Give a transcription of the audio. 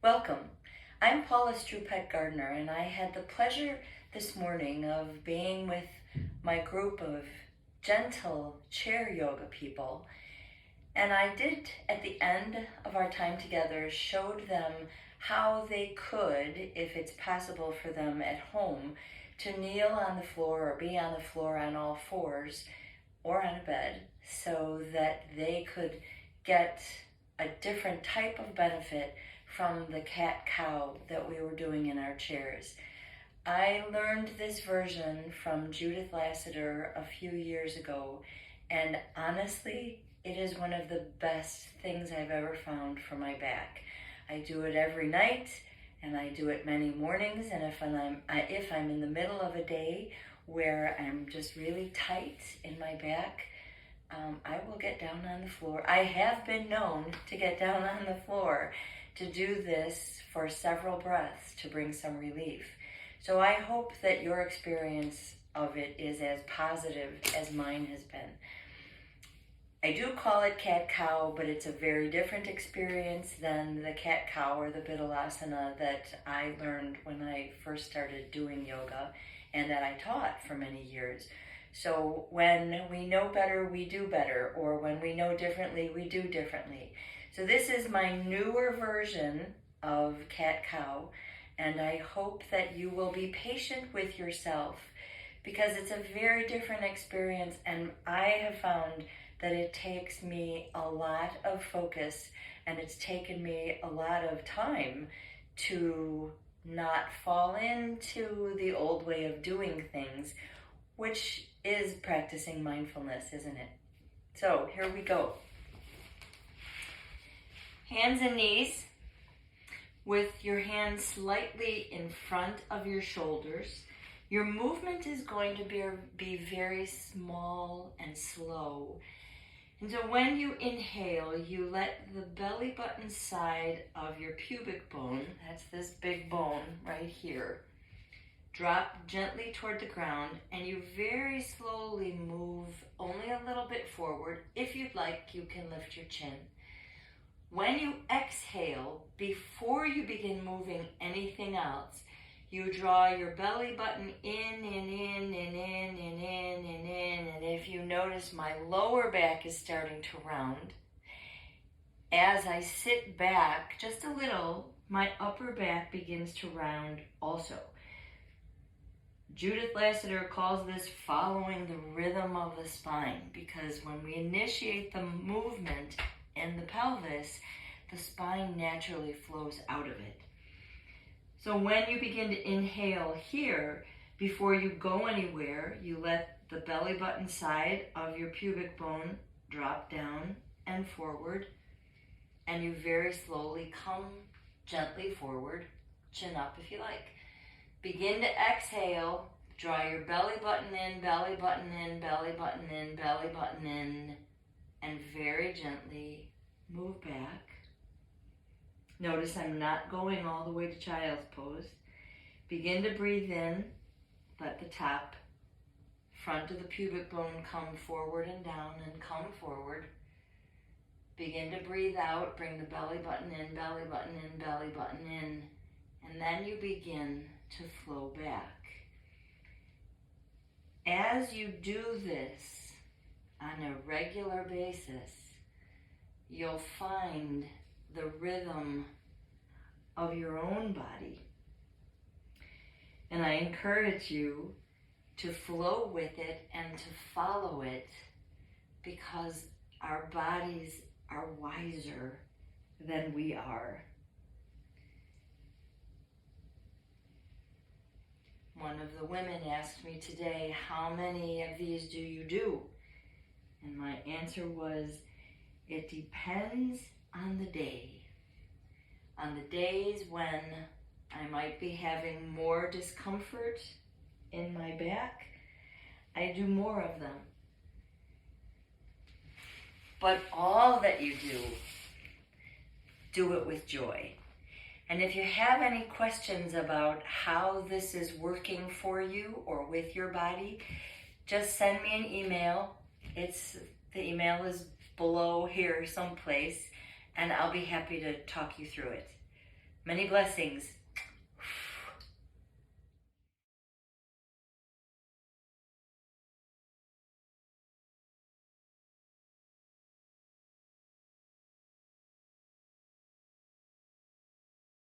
Welcome. I'm Paula's True Pet Gardener, and I had the pleasure this morning of being with my group of gentle chair yoga people. And I did, at the end of our time together, showed them how they could, if it's possible for them at home, to kneel on the floor or be on the floor on all fours or on a bed so that they could get a different type of benefit from the cat-cow that we were doing in our chairs. I learned this version from Judith Lasater a few years ago, and honestly, it is one of the best things I've ever found for my back. I do it every night, and I do it many mornings, and if I'm in the middle of a day where I'm just really tight in my back, I will get down on the floor. I have been known to get down on the floor to do this for several breaths to bring some relief. So I hope that your experience of it is as positive as mine has been. I do call it cat-cow, but it's a very different experience than the cat-cow or the Vidalasana that I learned when I first started doing yoga and that I taught for many years. So when we know better, we do better, or when we know differently, we do differently. So this is my newer version of cat-cow, and I hope that you will be patient with yourself because it's a very different experience, and I have found that it takes me a lot of focus, and it's taken me a lot of time to not fall into the old way of doing things, which is practicing mindfulness, isn't it? So here we go. Hands and knees, with your hands slightly in front of your shoulders. Your movement is going to be very small and slow. And so when you inhale, you let the belly button side of your pubic bone, that's this big bone right here, drop gently toward the ground, and you very slowly move only a little bit forward. If you'd like, you can lift your chin. When you exhale, before you begin moving anything else, you draw your belly button in and in and in and in and in. And if you notice, my lower back is starting to round. As I sit back just a little, my upper back begins to round also. Judith Lasater calls this following the rhythm of the spine, because when we initiate the movement in the pelvis, the spine naturally flows out of it. So when you begin to inhale here, before you go anywhere, you let the belly button side of your pubic bone drop down and forward, and you very slowly come gently forward, chin up if you like. Begin to exhale, draw your belly button in, belly button in, belly button in, belly button in, and very gently move back. Notice I'm not going all the way to child's pose. Begin to breathe in, let the top, front of the pubic bone come forward and down and come forward. Begin to breathe out, bring the belly button in, belly button in, belly button in, and then you begin to flow back. As you do this on a regular basis, you'll find the rhythm of your own body. And I encourage you to flow with it and to follow it, because our bodies are wiser than we are. One of the women asked me today, how many of these do you do? And my answer was, it depends on the day. On the days when I might be having more discomfort in my back, I do more of them. But all that you do it with joy. And if you have any questions about how this is working for you or with your body, just send me an email. The email is below here someplace, and I'll be happy to talk you through it. Many blessings.